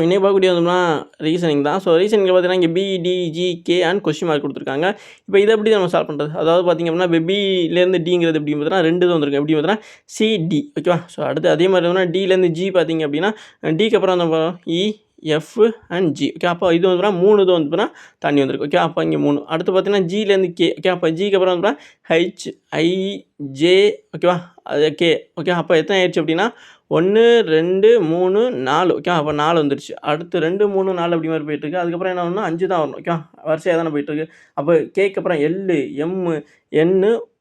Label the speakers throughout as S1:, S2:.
S1: இன்னைக்கு பார்க்கக்கூடிய வந்தோம்னா ரீசனிங் தான். ஸோ ரீசனிங்கில் பார்த்தீங்கன்னா இங்கே B, D, G, K and question mark கொடுத்துருக்காங்க. இப்போ இதை எப்படி நம்ம சால்வ் பண்ணுறது? அதாவது பார்த்திங்க அப்படின்னா இப்போ பிலேருந்து டிங்கிறது எப்படி பார்த்தீங்கன்னா 2 தான் வந்திருக்கு. எப்படி பார்த்தீங்கன்னா சிடி ஓகேவா. ஸோ அடுத்து அதே மாதிரி வந்து டிலேருந்து ஜி பார்த்திங்க அப்படின்னா டிக்கு அப்புறம் வந்து இ, எஃப் அண்ட் ஜி ஓகே. அப்போ இது வந்து 3 இது வந்து தண்ணி வந்திருக்கு ஓகே. அப்போ இங்கே 3. அடுத்து பார்த்தீங்கன்னா ஜிலேருந்து கே ஓகே. அப்போ ஜிக்கு அப்புறம் வந்து ஹெச், ஐ, ஜே ஓகேவா. அது கே ஓகே. அப்போ எத்தனை ஆயிடுச்சு அப்படின்னா 1, 2, 3, 4 ஓகே. அப்போ 4 வந்துருச்சு. அடுத்து 2, 3, 4 அப்படி மாதிரி போயிட்டுருக்கு. அதுக்கப்புறம் என்ன வரணும் 5 தான் வரணும் ஓகே. வரிசையாக தானே போயிட்டுருக்கு. அப்போ கேக்கு அப்புறம் எல், எம், என்,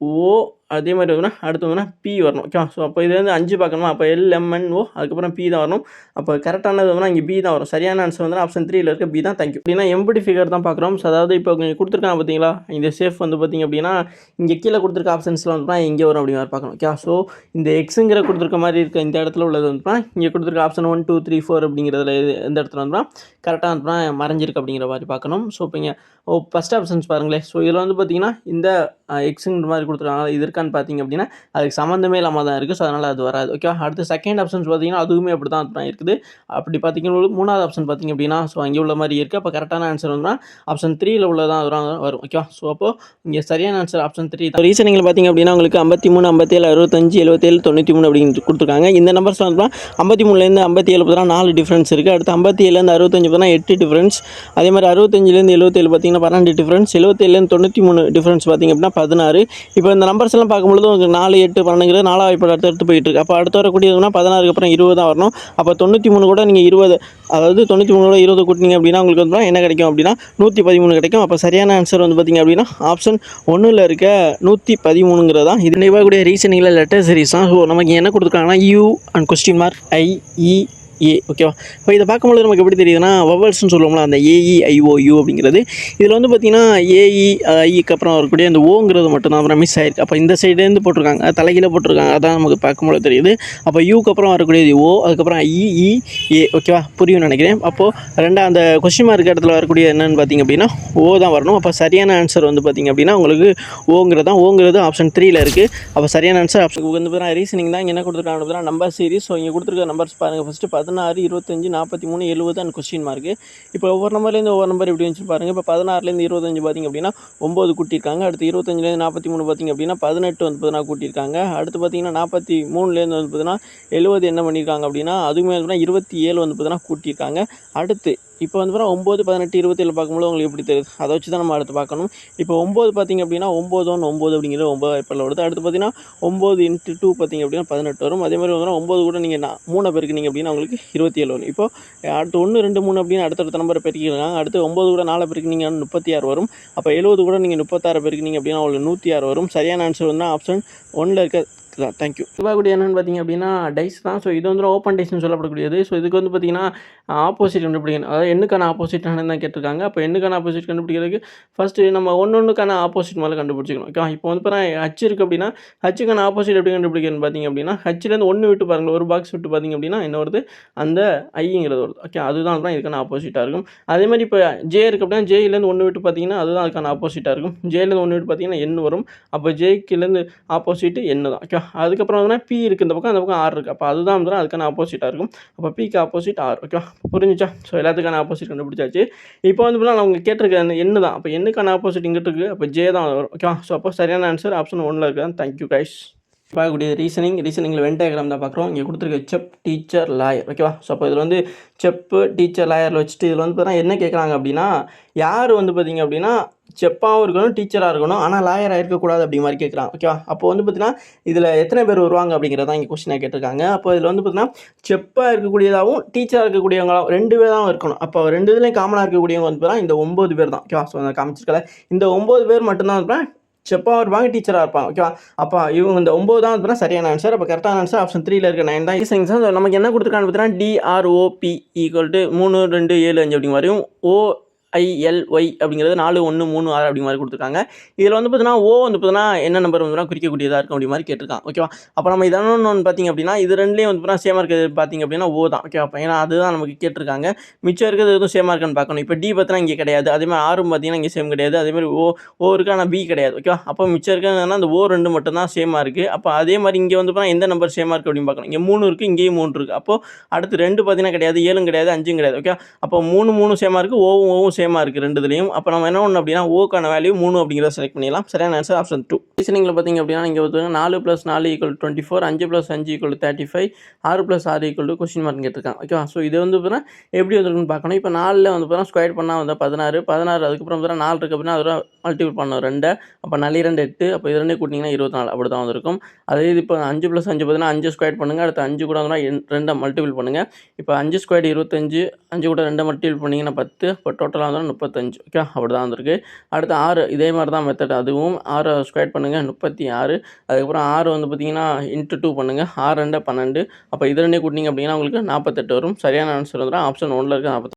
S1: ஓ அதே மாதிரி வந்து அடுத்து வந்து பி வரணும் ஓகே. ஸோ அப்போ இது வந்து 5 பார்க்கணுமா. அப்போ எல், எம், என், ஓ அதுக்கப்புறம் பி தான் வரணும். அப்போ கரெக்டானது வந்து இங்கே பி தான் வரும். சரியான ஆன்சர் வந்து ஆப்ஷன் 3ல இருக்க பி தான். தேங்க்யூ. அப்படின்னா எம்படி ஃபிகர் தான் பார்க்குறோம். ஸோ அதாவது இப்போ இங்கே கொடுத்துருக்காங்க பார்த்தீங்களா, இந்த சேஃப் வந்து பார்த்திங்க அப்படின்னா இங்கே கீழே கொடுத்துருக்க ஆப்ஷன்ஸில் வந்து இங்கே வரும் அப்படி மாதிரி பார்க்கணும் ஓகே. ஸோ இந்த எக்ஸுங்கிற கொடுத்துருக்க மாதிரி இருக்க இந்த இடத்துல உள்ளது வந்து இங்கே கொடுத்துருக்க ஆப்ஷன் 1, 2, 3, 4 அப்படிங்கிறதுல எந்த இடத்துல வந்து கரெக்டாக வந்து மறைஞ்சிருக்கு அப்படிங்கிற மாதிரி பார்க்கணும். ஸோ இப்போ இங்கே ஃபஸ்ட் ஆப்ஷன்ஸ் பாருங்களேன். ஸோ இதில் வந்து பார்த்திங்கன்னா இந்த எக்ஸுங்கிற மாதிரி கொடுத்துருக்காங்க. இது இருக்கான்னு பார்த்தீங்க அப்படின்னா அதுக்கு சம்மந்தமே இல்லாமல் தான் இருக்குது. ஸோ அதனால் அது வராது ஓகே. அடுத்து செகண்ட் ஆப்ஷன்ஸ் பார்த்திங்கன்னா அதுவுமே அப்படி தான் இருக்குது. அப்படி பார்த்திங்கன்னா 3வது ஆப்ஷன் பார்த்திங்க அப்படின்னா ஸோ அங்கே உள்ள மாதிரி இருக்குது. அப்போ கரெக்டான ஆன்சர் வந்து ஆப்ஷன் 3ல உள்ளதான் வரும் ஓகே. ஸோ அப்போது இங்கே சரியான ஆன்சர் ஆப்ஷன் 3 தான். ரீசனிங்கில் பார்த்திங்க அப்படின்னா உங்களுக்கு 53, 57, 65, 77, 93 அப்படின்னு கொடுத்துருக்காங்க. இந்த நம்பர்ஸ் வந்து 53லேருந்து 57 பார்த்தீங்கன்னா 4 டிஃப்ரென்ஸ் இருக்குது. அடுத்து 57லேருந்து 65 பார்த்தீங்கன்னா 8 டிஃப்ரென்ஸ். அதே மாதிரி 65லேருந்து 77 பார்த்திங்கன்னா 12 டிஃப்ரென்ஸ். 77லேருந்து 93 டிஃப்ரென்ஸ் பார்த்திங்க அப்படின்னா 16. இப்போ இந்த நம்பர்ஸ் எல்லாம் பார்க்கும்பொழுது உங்களுக்கு 4, 8, 12 4 இப்போ அடுத்து போயிட்டு இருக்கு. அப்போ அடுத்து வரக்கூடியதுன்னா 16க்கு அப்புறம் 20 தான் வரணும். அப்போ 93 கூட நீங்கள் 20 அதாவது 93 கூட 20 கூட்டினீங்க அப்படின்னா உங்களுக்கு வந்து என்ன கிடைக்கும் அப்படின்னா 113 கிடைக்கும். அப்போ சரியான ஆன்சர் வந்து பார்த்திங்க அப்படின்னா ஆப்ஷன் 1ல் இருக்க 113ங்கிறது தான். இது நினைவாகக்கூடிய ரீசனிங்கில் லெட்டர் சீரிஸ் தான். ஸோ நமக்கு என்ன கொடுத்துருக்காங்கன்னா யூ அண்ட் கொஸ்டின் மார்க் ஐ, இ, ஏ ஓகேவா. இப்போ இதை பார்க்கும்போது நமக்கு எப்படி தெரியுதுன்னா வவல்ஸ்னு சொல்லுவோம்ல அந்த ஏஇ, ஐஓ, யூ அப்படிங்கிறது. இதில் வந்து பார்த்திங்கன்னா ஏஇ, ஐக்கு அப்புறம் வரக்கூடிய அந்த ஓங்கிறது மட்டும்தான் அப்புறம் மிஸ் ஆயிருக்கு. அப்போ இந்த சைடேருந்து போட்டிருக்காங்க, தலைகீழ போட்டிருக்காங்க, அதான் நமக்கு பார்க்கும்போது தெரியுது. அப்போ யூக்கு அப்புறம் வரக்கூடியது ஓ, அதுக்கப்புறம் ஐ, இ, ஏ ஓகேவா. புரியும்னு நினைக்கிறேன். அப்போது அந்த கொஸ்டின் மார்க் இடத்துல வரக்கூடிய என்னென்னு பார்த்திங்க அப்படின்னா ஓ தான் வரணும். அப்போ சரியான ஆன்சர் வந்து பார்த்திங்க அப்படின்னா உங்களுக்கு ஓங்கிறது ஆப்ஷன் 3ல இருக்குது. அப்போ சரியான ஆன்சர் ஆப்ஷன் வந்து பார்த்தீங்கன்னா ரீசனிங் தான். இங்கே என்ன கொடுத்துருக்காங்க நம்பர் சீரிஸ். ஸோ இங்கே கொடுத்துருக்க நம்பர்ஸ் பாருங்கள். First 16, 25, 43, 70 and question mark. இப்போ ஒவ்வொரு நம்பர்லேருந்து ஒவ்வொரு நம்பர் எப்படி வந்துச்சு பாருங்கள். இப்போ 16லேருந்து 25 பார்த்திங்க அப்படின்னா 9 கூட்டியிருக்காங்க. அடுத்து 25லேருந்து 43 பார்த்திங்க அப்படின்னா 18 வந்து பார்த்தீங்கன்னா கூட்டியிருக்காங்க. அடுத்து பார்த்திங்கன்னா 43லேருந்து வந்து பார்த்தீங்கன்னா 70 என்ன பண்ணியிருக்காங்க அப்படின்னா அதுவுமே வந்து 27 வந்து பார்த்தீங்கன்னா கூட்டியிருக்காங்க. அடுத்து இப்போ வந்து 9, 18, 27 பார்க்கும்போது உங்களுக்கு எப்படி தெரியுது, அதை வச்சு தான் நம்ம அடுத்து பார்க்கணும். இப்போ 9 பார்த்திங்க அப்படின்னா 9, 1, 9 அப்படிங்கிறது 9 வாய்ப்பில் வருது. அடுத்து பார்த்திங்கன்னா 9 × 2 பார்த்திங்க அப்படின்னா 18 வரும். அதே மாதிரி வந்து 9 கூட நீங்கள் 3 பெருக்குனீங்க அப்படின்னா உங்களுக்கு 27 வரும். இப்போ அடுத்து 1, 2, 3 அப்படின்னு அடுத்தடுத்த நம்பரை பெருக்கிக்கிறாங்க. அடுத்து 9 கூட 4 பெருக்குனீங்க 36 வரும். அப்போ 70 கூட நீங்கள் 36 பெருக்குனீங்க அப்படின்னா உங்களுக்கு 106 வரும். சரியான ஆன்சர் வந்து ஆப்ஷன் 1ல் இருக்க தான். தேங்க்யூ. இப்போ என்னென்னு பார்த்தீங்க அப்படின்னா டைஸ் தான். ஸோ இது வந்து ஓப்பன் டைஸ்னு சொல்லப்படக்கூடியது. ஸோ இதுக்கு வந்து பார்த்திங்கன்னா ஆப்போசிட் கண்டுபிடிக்கணும். அதாவது எண்ணுக்கான ஆப்போசிட் என்னன்னு தான் கேட்டிருக்காங்க. அப்போ எண்ணுக்கான ஆப்போசிட் கண்டுபிடிக்கிறதுக்கு ஃபஸ்ட்டு நம்ம ஒன்றுக்கான ஆப்போசிட் மேலே கண்டுபிடிச்சிக்கணும் ஓகே. இப்போ வந்து பார்த்தா ஹச் இருக்குது அப்படின்னா ஹச்சுக்கான ஆப்போசிட் எப்படி கண்டுபிடிக்கணும்னு பார்த்திங்க அப்படின்னா ஹச்சிலேருந்து 1 விட்டு பாருங்கள், ஒரு பாக்ஸ் விட்டு பார்த்திங்க அப்படின்னா என்ன வருது, அந்த ஐங்கிறது வருது ஓகே. அதுதான் இதுக்கான ஆப்போசிட்டாக இருக்கும். அதே மாதிரி இப்போ ஜே இருக்குது அப்படின்னா ஜேயிலேருந்து 1 விட்டு பார்த்திங்கன்னா அதுதான் அதுக்கான ஆப்போசிட்டாக இருக்கும். ஜேலேருந்து 1 விட்டு பார்த்திங்கன்னா எண் வரும். அப்போ ஜேக்குலேருந்து ஆப்போசிட்டு எண்ணு தான் ஓகே. அதுக்கப்புறம் வந்து பி இருக்குது இந்த பக்கம், அந்த பக்கம் ஆர் இருக்குது. அப்போ அதுதான் வந்து அதுக்கான ஆப்போசிட்டாக இருக்கும். அப்போ பிக்கு ஆப்போசிட் ஆர் ஓகே. புரிஞ்சுச்சா. ஸோ எல்லாத்துக்கான ஆப்போசிட் கண்டுபிடிச்சாச்சு. இப்போ வந்து பார்த்தீங்கன்னா அவங்க கேட்டிருக்க அந்த எண்ணு தான். அப்போ எண்ணுக்கான ஆப்போசிட் இங்கிட்டு இருக்குது. அப்போ ஜே தான் வரும் ஓகே. ஸோ அப்போ சரியான ஆன்சர் ஆப்ஷன் 1ல் இருக்குது. Thank you guys. பார்க்கக்கூடிய ரீசனிங்கில் வென் டயக்ராம் தான் பார்க்குறோம். இங்கே கொடுத்துருக்க செப், டீச்சர், லாயர் ஓகேவா. ஸோ அப்போ இதில் வந்து செப்பு, டீச்சர், லாயரில் வச்சுட்டு இதில் வந்து பார்த்தீங்கன்னா என்ன கேட்குறாங்க அப்படின்னா யார் வந்து பார்த்திங்க அப்படின்னா செப்பாகவும் இருக்கணும், டீச்சராக இருக்கணும், ஆனால் லாயராக இருக்கக்கூடாது அப்படி மாதிரி கேட்குறாங்க ஓகேவா. அப்போ வந்து பார்த்திங்கன்னா இதில் எத்தனை பேர் வருவாங்க அப்படிங்கிறதான் இங்கே கொஸ்டினாக கேட்டிருக்காங்க. அப்போ இதில் வந்து பார்த்திங்கன்னா செப்பாக இருக்கக்கூடியதாகவும் டீச்சராக இருக்கக்கூடியவங்களாகவும் 2 பேர் தான் இருக்கணும். அப்போ 2 இதுலேயும் காமனாக இருக்கக்கூடியவங்க வந்து பார்த்தீங்கன்னா இந்த 9 பேர் தான் ஓகேவா. ஸோ அதை காமிச்சிருக்கல இந்த 9 பேர் மட்டும்தான் இருப்பேன் செப்பாக இருப்பாங்க, டீச்சராக இருப்பாங்க ஓகேவா. அப்போ இவங்க இந்த 9 தான் வந்து சரியான ஆன்சர். அப்போ கரெக்டான ஆன்சர் ஆப்ஷன் 3ல இருக்க 9 தான். ஈஸிங் நமக்கு என்ன கொடுத்துருக்கான்னு பார்த்தீங்கன்னா DROP = 3, 2, 7, 5 அப்படி மாதிரியும் ILY அப்படிங்கிறது 4 1 3 6 அப்படி மாதிரி கொடுத்துருக்காங்க. இதில் வந்து பார்த்தீங்கன்னா ஓ வந்து பார்த்தீங்கன்னா என்ன நம்பர் வந்து குறிக்கக்கூடியதாக இருக்கும் அப்படி மாதிரி கேட்டிருக்கான். ஓகேவா? அப்போ நம்ம இதெல்லாம் ஒன்று பார்த்தீங்க அப்படின்னா இது ரெண்டுலேயும் வந்து பார்த்தீங்கன்னா சேமாக இருக்கிறது பார்த்தீங்க அப்படின்னா ஓ தான். ஓகேவா? ஏன்னா அதுதான் நமக்கு கேட்டிருக்காங்க. மிச்சம் இருக்கிறது எதுவும் சேமாக இருக்கான்னு பார்க்கணும். இப்போ டி பார்த்தீங்கன்னா இங்கே கிடையாது. அதேமாதிரி ஆரும் பார்த்தீங்கன்னா இங்கே சேம் கிடையாது. அதேமாதிரி ஓ இருக்குது ஆனால் பி கிடையாது. ஓகேவா? அப்போ மிச்சம் இருக்கிறதுனா அந்த ஓ 2 மட்டும் தான் சேமாக இருக்குது. அப்போ அதே மாதிரி இங்கே வந்து பார்த்தீங்கன்னா எந்த நம்பர் சேமாக இருக்குது அப்படின்னு பார்க்கணும். இங்கே 3 இருக்குது, இங்கேயும் 3 இருக்குது. அப்போ அடுத்து 2 பார்த்தீங்கன்னா கிடையாது, 7 கிடையாது, 5 கிடையாது. ஓகே, அப்போ 3 சேமாக இருக்குது, ஓவும் சேமாக இருக்குது ரெண்டுதுலையும். அப்போ நம்ம என்ன பண்ணணும் அப்படின்னா ஓக்கான வேல்யூ 3 அப்படிங்கிறத செலக்ட் பண்ணிடலாம். சரியான ஆன்சர் ஆப்ஷன் 2. ரீசனிங்கில் பார்த்தீங்க அப்படின்னா இங்கே வந்து 4 + 4 = 24, 5 + 5 = 35, 6 + 6 = கொஸ்டின் மார்க் கேட்டிருக்காங்க. ஓகேவா? ஸோ இது வந்து பார்த்தீங்கன்னா எப்படி வந்துருக்குன்னு பார்க்கணும். இப்போ 4ல் வந்து பார்த்தீங்கன்னா ஸ்கொயர் பண்ணால் வந்து 16, 16 அதுக்கப்புறம் பார்த்தீங்கன்னா 4 இருக்குது அப்படின்னா அதோட மல்டிபிள் பண்ணணும் 2. அப்போ 4 2 8, அப்போ இது 2 கூட்டிங்கன்னா 24 அப்படி தான் வந்திருக்கும். அதே இது இப்போ 5 + 5 பார்த்தீங்கன்னா 5 ஸ்கொயர் பண்ணுங்கள், அடுத்து 5 கூட வந்து 2 மல்டிபிள் பண்ணுங்கள். இப்போ 5 ஸ்கொயர் 25, 5 கூட 2 மல்டிபிள் பண்ணிங்கன்னா 10, இப்போ டோட்டலாக வந்து 35. ஓகே, அப்படி தான் வந்திருக்கு. அடுத்து 6 இதே மாதிரி தான் மெத்தட், அதுவும் 6 ஸ்கொயர் பண்ணுங்கள் 36, அதுக்கப்புறம் 6 வந்து பார்த்தீங்கன்னா இன்ட்டு 2 பண்ணுங்கள், 6 2 12, அப்போ இது 2 கூட்டிங்க அப்படின்னா உங்களுக்கு 48 வரும். சரியான ஆன்சர் வந்து ஆப்ஷன் 1ல் இருக்க 48.